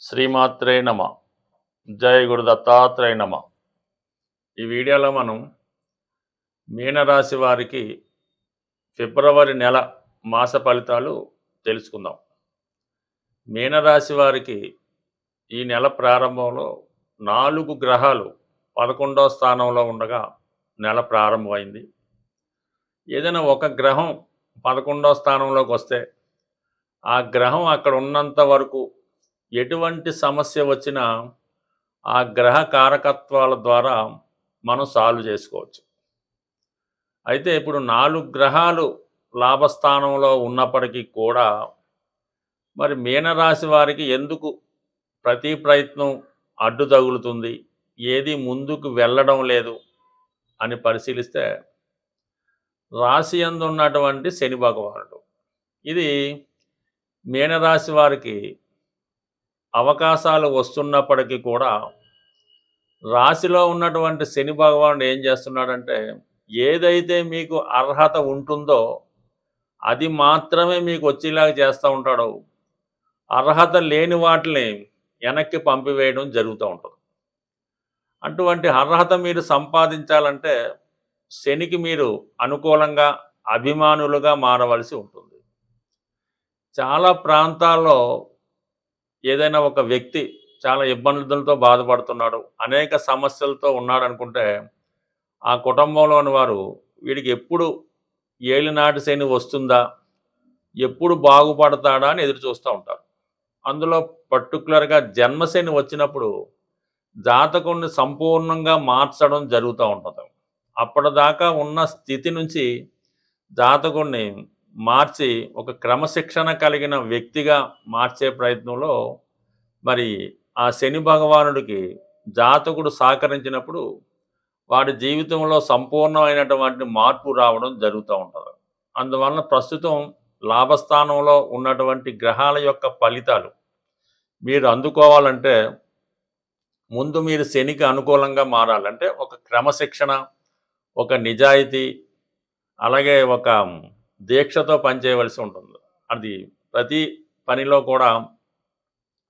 శ్రీమాత్రే నమ. జయ గురు దత్తాత్రేయ నమ. ఈ వీడియోలో మనం మీనరాశి వారికి ఫిబ్రవరి నెల మాస ఫలితాలు తెలుసుకుందాం. మీనరాశి వారికి ఈ నెల ప్రారంభంలో 4 గ్రహాలు 11వ స్థానంలో ఉండగా నెల ప్రారంభమైంది. ఏదైనా ఒక గ్రహం 11వ స్థానంలోకి వస్తే ఆ గ్రహం అక్కడ ఉన్నంత వరకు ఎటువంటి సమస్య వచ్చినా ఆ గ్రహ కారకత్వాల ద్వారా మనం సాల్వ్ చేసుకోవచ్చు. అయితే ఇప్పుడు 4 గ్రహాలు లాభస్థానంలో ఉన్నప్పటికీ కూడా మరి మీనరాశి వారికి ఎందుకు ప్రతి ప్రయత్నం అడ్డు తగులుతుంది, ఏది ముందుకు వెళ్ళడం లేదు అని పరిశీలిస్తే రాశి యందు ఉన్నటువంటి శని భగవానుడు, ఇది మీనరాశి వారికి అవకాశాలు వస్తున్నప్పటికీ కూడా రాశిలో ఉన్నటువంటి శని భగవానుడు ఏం చేస్తున్నాడంటే ఏదైతే మీకు అర్హత ఉంటుందో అది మాత్రమే మీకు వచ్చేలాగా చేస్తూ ఉంటాడు. అర్హత లేని వాటిని వెనక్కి పంపివేయడం జరుగుతూ ఉంటుంది. అటువంటి అర్హత మీరు సంపాదించాలంటే శనికి మీరు అనుకూలంగా అభిమానులుగా మారవలసి ఉంటుంది. చాలా ప్రాంతాల్లో ఏదైనా ఒక వ్యక్తి చాలా ఇబ్బందులతో బాధపడుతున్నాడు, అనేక సమస్యలతో ఉన్నాడు అనుకుంటే ఆ కుటుంబంలోని వారు వీడికి ఎప్పుడు ఏలినాటి శని వస్తుందా, ఎప్పుడు బాగుపడతాడా అని ఎదురు చూస్తూ ఉంటారు. అందులో పర్టికులర్గా జన్మశని వచ్చినప్పుడు జాతకుడిని సంపూర్ణంగా మార్చడం జరుగుతూ ఉంటుంది. అప్పటిదాకా ఉన్న స్థితి నుంచి జాతకుడిని మార్చి ఒక క్రమశిక్షణ కలిగిన వ్యక్తిగా మార్చే ప్రయత్నంలో మరి ఆ శని భగవానుడికి జాతకుడు సహకరించినప్పుడు వాడి జీవితంలో సంపూర్ణమైనటువంటి మార్పు రావడం జరుగుతూ ఉంటుంది. అందువలన ప్రస్తుతం లాభస్థానంలో ఉన్నటువంటి గ్రహాల యొక్క ఫలితాలు మీరు అందుకోవాలంటే ముందు మీరు శనికి అనుకూలంగా మారాలంటే ఒక క్రమశిక్షణ, ఒక నిజాయితీ, అలాగే ఒక దీక్షతో పనిచేయవలసి ఉంటుంది. అది ప్రతి పనిలో కూడా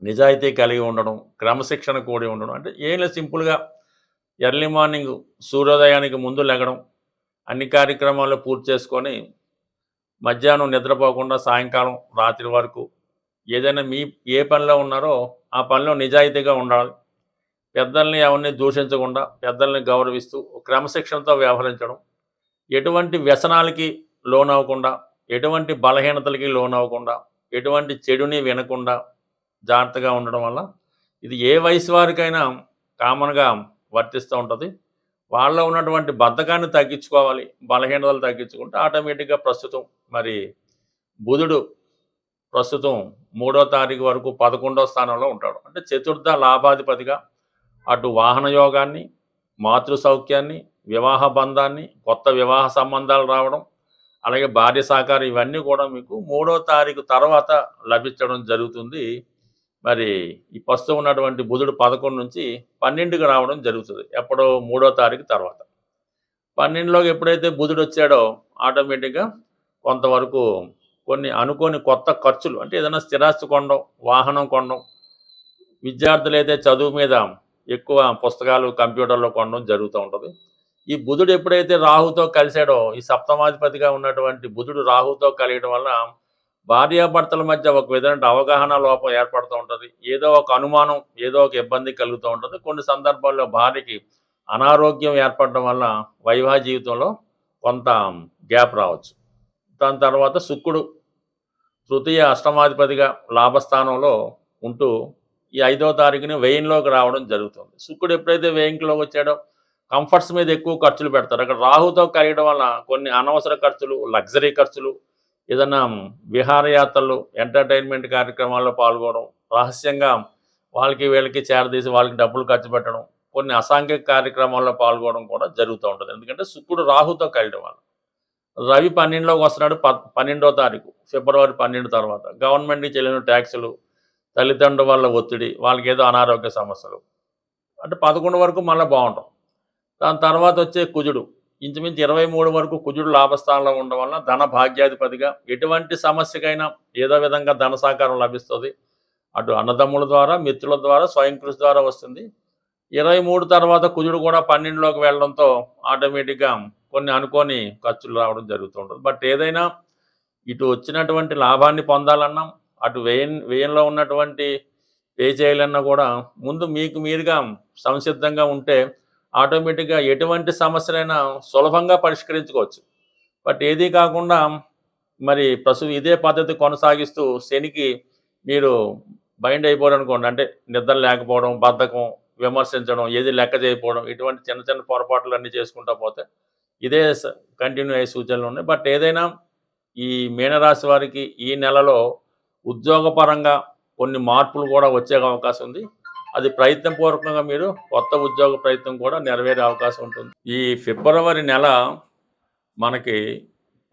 నిజాయితీ కలిగి ఉండడం, క్రమశిక్షణ కూడి ఉండడం. అంటే ఏం లేదు, సింపుల్గా ఎర్లీ మార్నింగ్ సూర్యోదయానికి ముందు లెగడం, అన్ని కార్యక్రమాలు పూర్తి చేసుకొని మధ్యాహ్నం నిద్రపోకుండా సాయంకాలం రాత్రి వరకు ఏదైనా ఏ పనిలో ఉన్నారో ఆ పనిలో నిజాయితీగా ఉండాలి. పెద్దల్ని ఎవరిని దూషించకుండా పెద్దల్ని గౌరవిస్తూ క్రమశిక్షణతో వ్యవహరించడం, ఎటువంటి వ్యసనాలకి లోనవ్వకుండా, ఎటువంటి బలహీనతలకి లోనవ్వకుండా, ఎటువంటి చెడుని వినకుండా జాగ్రత్తగా ఉండడం వల్ల ఇది ఏ వయసు వారికైనా కామన్గా వర్తిస్తూ ఉంటుంది. వాళ్ళలో ఉన్నటువంటి బద్ధకాన్ని తగ్గించుకోవాలి, బలహీనతలు తగ్గించుకుంటే ఆటోమేటిక్గా ప్రస్తుతం మరి బుధుడు ప్రస్తుతం 3వ తారీఖు వరకు 11వ స్థానంలో ఉంటాడు. అంటే చతుర్థ లాభాధిపతిగా అటు వాహన యోగాన్ని, మాతృ సౌఖ్యాన్ని, వివాహ బంధాన్ని, కొత్త వివాహ సంబంధాలు రావడం, అలాగే భార్య సహకారం, ఇవన్నీ కూడా మీకు 3వ తారీఖు తర్వాత లభించడం జరుగుతుంది. మరి ఈ ప్రస్తుతం ఉన్నటువంటి బుధుడు 11 నుంచి 12కి రావడం జరుగుతుంది. ఎప్పుడో 3వ తారీఖు తర్వాత 12లోకి ఎప్పుడైతే బుధుడు వచ్చాడో ఆటోమేటిక్గా కొంతవరకు కొన్ని అనుకోని కొత్త ఖర్చులు, అంటే ఏదైనా స్థిరాస్తి కొనడం, వాహనం కొనడం, విద్యార్థులు అయితే చదువు మీద ఎక్కువ పుస్తకాలు కంప్యూటర్లో కొనడం జరుగుతూ ఉంటుంది. ఈ బుధుడు ఎప్పుడైతే రాహుతో కలిశాడో, ఈ సప్తమాధిపతిగా ఉన్నటువంటి బుధుడు రాహుతో కలియడం వల్ల భార్యాభర్తల మధ్య ఒక విధమైన అవగాహన లోపం ఏర్పడుతూ ఉంటుంది. ఏదో ఒక అనుమానం, ఏదో ఒక ఇబ్బంది కలుగుతూ ఉంటుంది. కొన్ని సందర్భాల్లో భార్యకి అనారోగ్యం ఏర్పడడం వల్ల వైవాహిక జీవితంలో కొంత గ్యాప్ రావచ్చు. దాని తర్వాత శుక్రుడు తృతీయ అష్టమాధిపతిగా లాభస్థానంలో ఉంటూ ఈ 5వ తారీఖుని వ్యయంలోకి రావడం జరుగుతుంది. శుక్రుడు ఎప్పుడైతే వ్యయంలోకి వచ్చాడో కంఫర్ట్స్ మీద ఎక్కువ ఖర్చులు పెడతారు. అక్కడ రాహుతో కలియడం వల్ల కొన్ని అనవసర ఖర్చులు, లగ్జరీ ఖర్చులు, ఏదైనా విహారయాత్రలు, ఎంటర్టైన్మెంట్ కార్యక్రమాల్లో పాల్గొనడం, రహస్యంగా వాళ్ళకి వీళ్ళకి చేరదీసి వాళ్ళకి డబ్బులు ఖర్చు పెట్టడం, కొన్ని అసాంఘిక కార్యక్రమాల్లో పాల్గొనడం కూడా జరుగుతూ ఉంటుంది. ఎందుకంటే శుక్రుడు రాహుతో కలియడం వల్ల. రవి 12లోకి వస్తున్నాడు 12వ తారీఖు ఫిబ్రవరి 12 తర్వాత. గవర్నమెంట్కి చెల్లిన ట్యాక్సులు, తల్లిదండ్రుల వల్ల ఒత్తిడి, వాళ్ళకి ఏదో అనారోగ్య సమస్యలు, అంటే 11 వరకు మళ్ళీ బాగుంటాం. దాని తర్వాత వచ్చే కుజుడు ఇంచుమించు 23 వరకు కుజుడు లాభస్థానంలో ఉండడం వల్ల ధన భాగ్యాధిపతిగా ఎటువంటి సమస్యకైనా ఏదో విధంగా ధన సహకారం లభిస్తుంది. అటు అన్నదమ్ముల ద్వారా, మిత్రుల ద్వారా, స్వయం కృషి ద్వారా వస్తుంది. 23 తర్వాత కుజుడు కూడా 12లోకి వెళ్ళడంతో ఆటోమేటిక్‌గా కొన్ని అనుకోని ఖర్చులు రావడం జరుగుతూ ఉంటుంది. బట్ ఏదైనా ఇటు వచ్చినటువంటి లాభాన్ని పొందాలన్నా, అటు వ్యయంలో ఉన్నటువంటి పే చేయాలన్నా కూడా ముందు మీకు మీరుగా సంసిద్ధంగా ఉంటే ఆటోమేటిక్‌గా ఎటువంటి సమస్యలైనా సులభంగా పరిష్కరించుకోవచ్చు. బట్ ఏదీ కాకుండా మరి ఇదే పద్ధతి కొనసాగిస్తూ శనికి మీరు బైండ్ అయిపోయారనుకోండి. అంటే నిద్ర లేకపోవడం, బద్ధకం, విమర్శించడం, ఏది లెక్క చేయకపోవడం, ఇటువంటి చిన్న చిన్న పొరపాట్లన్నీ చేసుకుంటా పోతే ఇదే కంటిన్యూ అయ్యే సూచనలున్నాయి. బట్ ఏదైనా ఈ మీనరాశి వారికి ఈ నెలలో ఉద్యోగపరంగా కొన్ని మార్పులు కూడా వచ్చే అవకాశం ఉంది. అది ప్రయత్నపూర్వకంగా మీరు కొత్త ఉద్యోగ ప్రయత్నం కూడా నెరవేరే అవకాశం ఉంటుంది. ఈ ఫిబ్రవరి నెల మనకి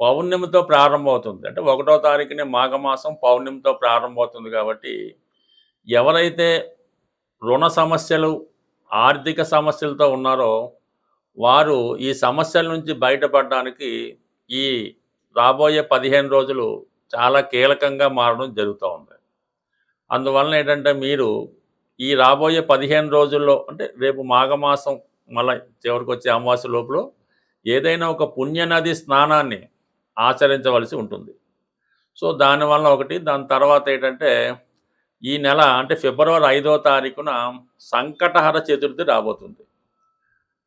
పౌర్ణమితో ప్రారంభమవుతుంది. అంటే 1వ తారీఖునే మాఘమాసం పౌర్ణమితో ప్రారంభమవుతుంది కాబట్టి ఎవరైతే రుణ సమస్యలు, ఆర్థిక సమస్యలతో ఉన్నారో వారు ఈ సమస్యల నుంచి బయటపడడానికి ఈ రాబోయే 15 రోజులు చాలా కీలకంగా మారడం జరుగుతూ ఉంది. అందువలన ఏంటంటే మీరు ఈ రాబోయే 15 రోజుల్లో అంటే రేపు మాఘమాసం మళ్ళీ చివరికి వచ్చే అమావాస్య లోపల ఏదైనా ఒక పుణ్యనది స్నానాన్ని ఆచరించవలసి ఉంటుంది. సో దానివల్ల ఒకటి, దాని తర్వాత ఏంటంటే ఈ నెల అంటే ఫిబ్రవరి 5వ తారీఖున సంకటహర చతుర్థి రాబోతుంది.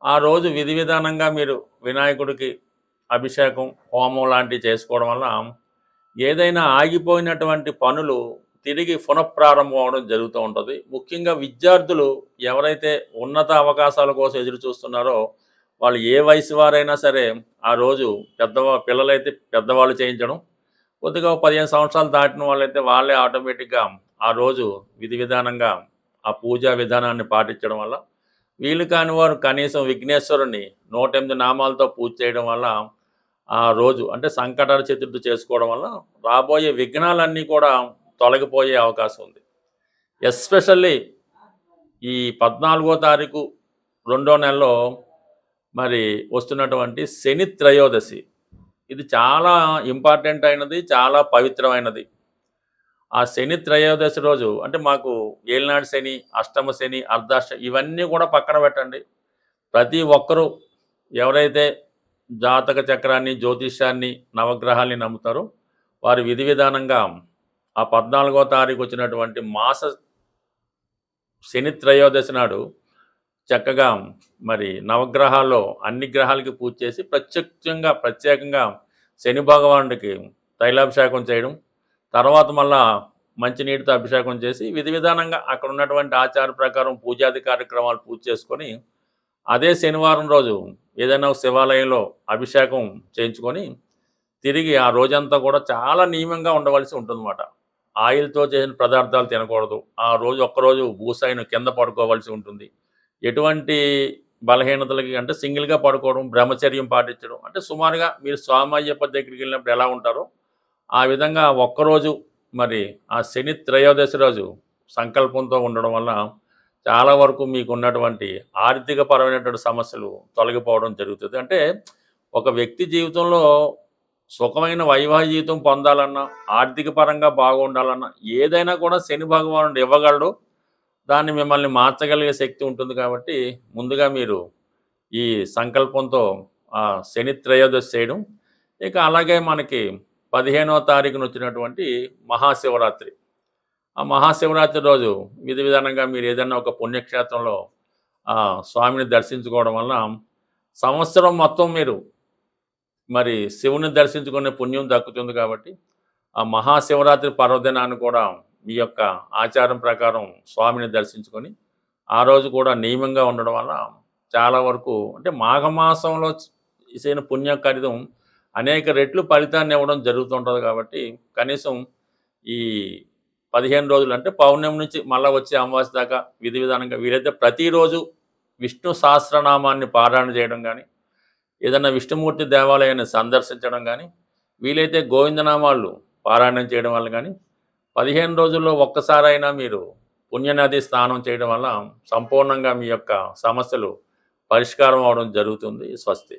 ఆ రోజు విధి విధానంగా మీరు వినాయకుడికి అభిషేకం, హోమం లాంటివి చేసుకోవడం వల్ల ఏదైనా ఆగిపోయినటువంటి పనులు తిరిగి పునఃప్రారంభం అవడం జరుగుతూ ఉంటుంది. ముఖ్యంగా విద్యార్థులు ఎవరైతే ఉన్నత అవకాశాల కోసం ఎదురు చూస్తున్నారో వాళ్ళు ఏ వయసు వారైనా సరే ఆ రోజు పిల్లలైతే పెద్దవాళ్ళు చేయించడం, కొద్దిగా 15 సంవత్సరాలు దాటిన వాళ్ళైతే వాళ్ళే ఆటోమేటిక్గా ఆ రోజు విధి విధానంగా ఆ పూజా విధానాన్ని పాటించడం వల్ల, వీలు కాని వారు కనీసం విఘ్నేశ్వరుని 108 నామాలతో పూజ చేయడం వల్ల ఆ రోజు అంటే సంకటహర చతుర్థి చేసుకోవడం వల్ల రాబోయే విఘ్నాలన్నీ కూడా తొలగిపోయే అవకాశం ఉంది. ఎస్పెషల్లీ ఈ 14వ తారీఖు 2వ నెలలో మరి వస్తున్నటువంటి శని త్రయోదశి, ఇది చాలా ఇంపార్టెంట్ అయినది, చాలా పవిత్రమైనది. ఆ శని త్రయోదశి రోజు అంటే మాకు ఏలినాడు శని, అష్టమ శని, అర్ధాష్టమి ఇవన్నీ కూడా పక్కన పెట్టండి. ప్రతి ఒక్కరూ ఎవరైతే జాతక చక్రాన్ని, జ్యోతిష్యాన్ని, నవగ్రహాల్ని నమ్ముతారో వారి విధి విధానంగా ఆ 14వ తారీఖు వచ్చినటువంటి మాస శని త్రయోదశి నాడు చక్కగా మరి నవగ్రహాల్లో అన్ని గ్రహాలకి పూజ చేసి ప్రత్యేకంగా శని భగవానుడికి తైలాభిషేకం చేయడం, తర్వాత మళ్ళా మంచినీటితో అభిషేకం చేసి విధి విధానంగా అక్కడ ఉన్నటువంటి ఆచార ప్రకారం పూజాది కార్యక్రమాలు పూజ చేసుకొని అదే శనివారం రోజు ఏదైనా శివాలయంలో అభిషేకం చేయించుకొని తిరిగి ఆ రోజంతా కూడా చాలా నియమంగా ఉండవలసి ఉంటుందన్నమాట. ఆయిల్తో చేసిన పదార్థాలు తినకూడదు. ఆ రోజు ఒక్కరోజు భూసాయిన కింద పడుకోవాల్సి ఉంటుంది. ఎటువంటి బలహీనతలకి అంటే సింగిల్గా పడుకోవడం, బ్రహ్మచర్యం పాటించడం, అంటే సుమారుగా మీరు స్వామి అయ్యప్ప దగ్గరికి వెళ్ళినప్పుడు ఎలా ఉంటారో ఆ విధంగా ఒక్కరోజు మరి ఆ శని త్రయోదశి రోజు సంకల్పంతో ఉండడం వల్ల చాలా వరకు మీకు ఉన్నటువంటి ఆర్థిక పరమైనటువంటి సమస్యలు తొలగిపోవడం జరుగుతుంది. అంటే ఒక వ్యక్తి జీవితంలో సుఖమైన వైవాహిక జీవితం పొందాలన్నా, ఆర్థిక పరంగా బాగుండాలన్నా ఏదైనా కూడా శని భగవానుడు ఇవ్వగలడు. దాన్ని మిమ్మల్ని మార్చగలిగే శక్తి ఉంటుంది కాబట్టి ముందుగా మీరు ఈ సంకల్పంతో శని త్రయోదశి చేయడం. ఇక అలాగే మనకి 15వ తారీఖున వచ్చినటువంటి మహాశివరాత్రి. ఆ మహాశివరాత్రి రోజు విధి విధానంగా మీరు ఏదైనా ఒక పుణ్యక్షేత్రంలో స్వామిని దర్శించుకోవడం వల్ల సంవత్సరం మొత్తం మీరు మరి శివుని దర్శించుకునే పుణ్యం దక్కుతుంది కాబట్టి ఆ మహాశివరాత్రి పర్వదినాన్ని కూడా మీ యొక్క ఆచారం ప్రకారం స్వామిని దర్శించుకొని ఆ రోజు కూడా నియమంగా ఉండడం వల్ల చాలా వరకు అంటే మాఘమాసంలో చేసిన పుణ్యకార్యం అనేక రెట్లు ఫలితాన్ని ఇవ్వడం జరుగుతుంటుంది. కాబట్టి కనీసం ఈ 15 రోజులు అంటే పౌర్ణమి నుంచి మళ్ళీ వచ్చే అమావాస్య దాకా విధి విధానంగా వీలైతే ప్రతిరోజు విష్ణు సహస్రనామాన్ని పారాయణ చేయడం కానీ, ఏదైనా విష్ణుమూర్తి దేవాలయాన్ని సందర్శించడం కానీ, వీలైతే గోవిందనామాలు పారాయణం చేయడం వల్ల కానీ 15 రోజుల్లో ఒక్కసారైనా మీరు పుణ్యనది స్నానం చేయడం వల్ల సంపూర్ణంగా మీ యొక్క సమస్యలు పరిష్కారం అవడం జరుగుతుంది. స్వస్తి.